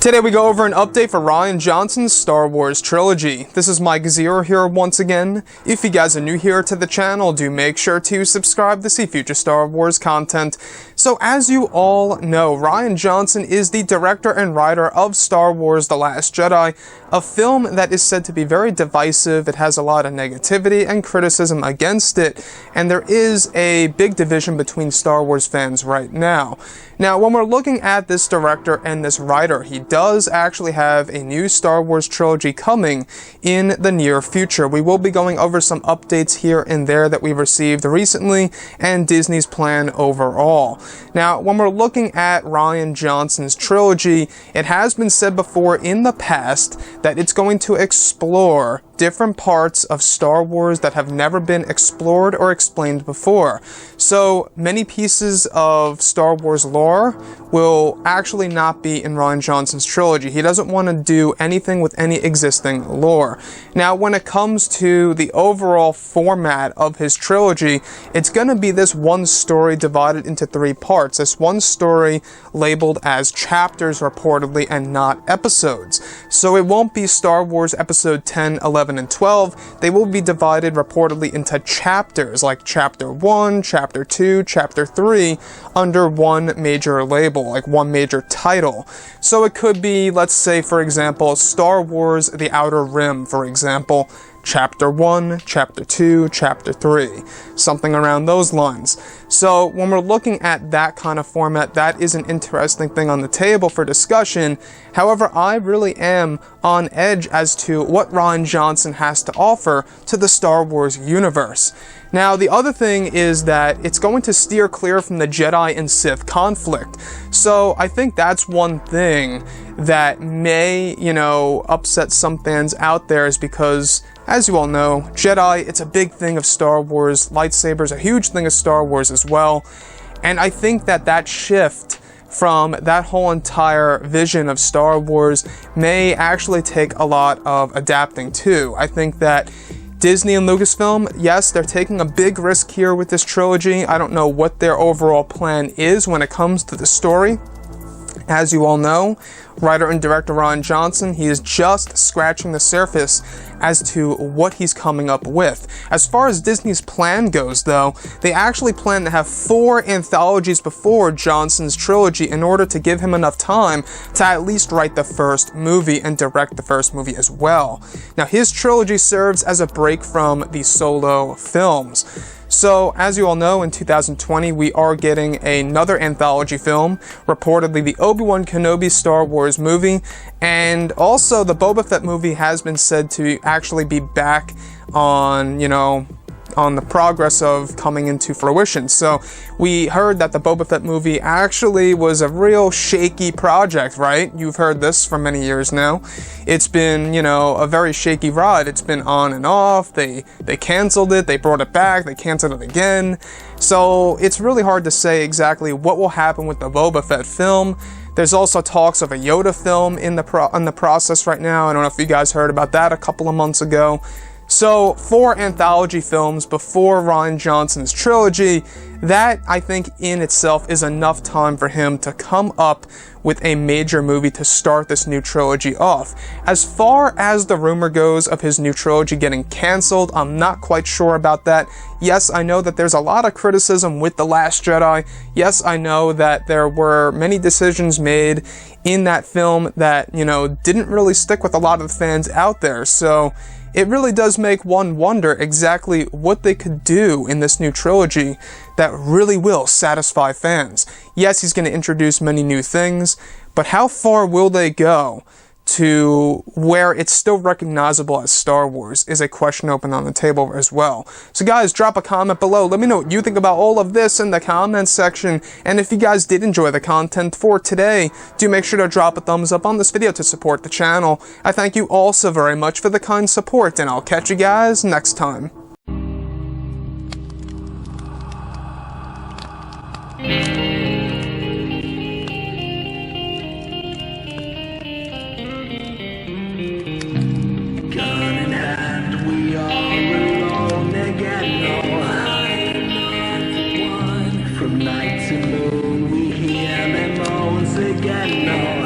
Today we go over an update for Rian Johnson's Star Wars Trilogy. This is Mike Zero here once again. If you guys are new here to the channel, do make sure to subscribe to see future Star Wars content. So as you all know, Rian Johnson is the director and writer of Star Wars The Last Jedi, a film that is said to be very divisive. It has a lot of negativity and criticism against it, and there is a big division between Star Wars fans right now. Now, when we're looking at this director and this writer, he does actually have a new Star Wars trilogy coming in the near future. We will be going over some updates here and there that we've received recently and Disney's plan overall. Now, when we're looking at Rian Johnson's trilogy, it has been said before in the past that it's going to explore different parts of Star Wars that have never been explored or explained before. So many pieces of Star Wars lore will actually not be in Rian Johnson's trilogy. He doesn't want to do anything with any existing lore. Now, when it comes to the overall format of his trilogy, it's going to be this one story divided into three parts. This one story labeled as chapters reportedly and not episodes. So it won't be Star Wars Episode 10, 11, and 12, they will be divided reportedly into chapters, like Chapter 1, Chapter 2, Chapter 3, under one major label, like one major title. So it could be, let's say, for example, Star Wars The Outer Rim, for example, Chapter 1, Chapter 2, Chapter 3, something around those lines. So when we're looking at that kind of format, that is an interesting thing on the table for discussion. However, I really am on edge as to what Rian Johnson has to offer to the Star Wars universe. Now, the other thing is that it's going to steer clear from the Jedi and Sith conflict. So I think that's one thing that may, upset some fans out there, is because, as you all know, Jedi, it's a big thing of Star Wars. Lightsabers, a huge thing of Star Wars as well. And I think that shift from that whole entire vision of Star Wars may actually take a lot of adapting to. I think that Disney and Lucasfilm, yes, they're taking a big risk here with this trilogy. I don't know what their overall plan is when it comes to the story. As you all know, writer and director Rian Johnson, he is just scratching the surface as to what he's coming up with. As far as Disney's plan goes, though, they actually plan to have 4 anthologies before Johnson's trilogy in order to give him enough time to at least write the first movie and direct the first movie as well. Now, his trilogy serves as a break from the solo films. So, as you all know, in 2020, we are getting another anthology film, reportedly the Obi-Wan Kenobi Star Wars movie, and also the Boba Fett movie has been said to actually be back on, on the progress of coming into fruition. So we heard that the Boba Fett movie actually was a real shaky project, right? You've heard this for many years now. It's been, a very shaky ride. It's been on and off. They canceled it. They brought it back. They canceled it again. So it's really hard to say exactly what will happen with the Boba Fett film. There's also talks of a Yoda film in the process right now. I don't know if you guys heard about that a couple of months ago. So, 4 anthology films before Rian Johnson's trilogy, that, I think, in itself is enough time for him to come up with a major movie to start this new trilogy off. As far as the rumor goes of his new trilogy getting canceled, I'm not quite sure about that. Yes, I know that there's a lot of criticism with The Last Jedi. Yes, I know that there were many decisions made in that film that, didn't really stick with a lot of the fans out there. So, it really does make one wonder exactly what they could do in this new trilogy that really will satisfy fans. Yes, he's going to introduce many new things, but how far will they go to where it's still recognizable as Star Wars is a question open on the table as well. So guys, drop a comment below. Let me know what you think about all of this in the comments section. And if you guys did enjoy the content for today, do make sure to drop a thumbs up on this video to support the channel. I thank you all so very much for the kind support, and I'll catch you guys next time. From night to moon, we hear them moans again. No.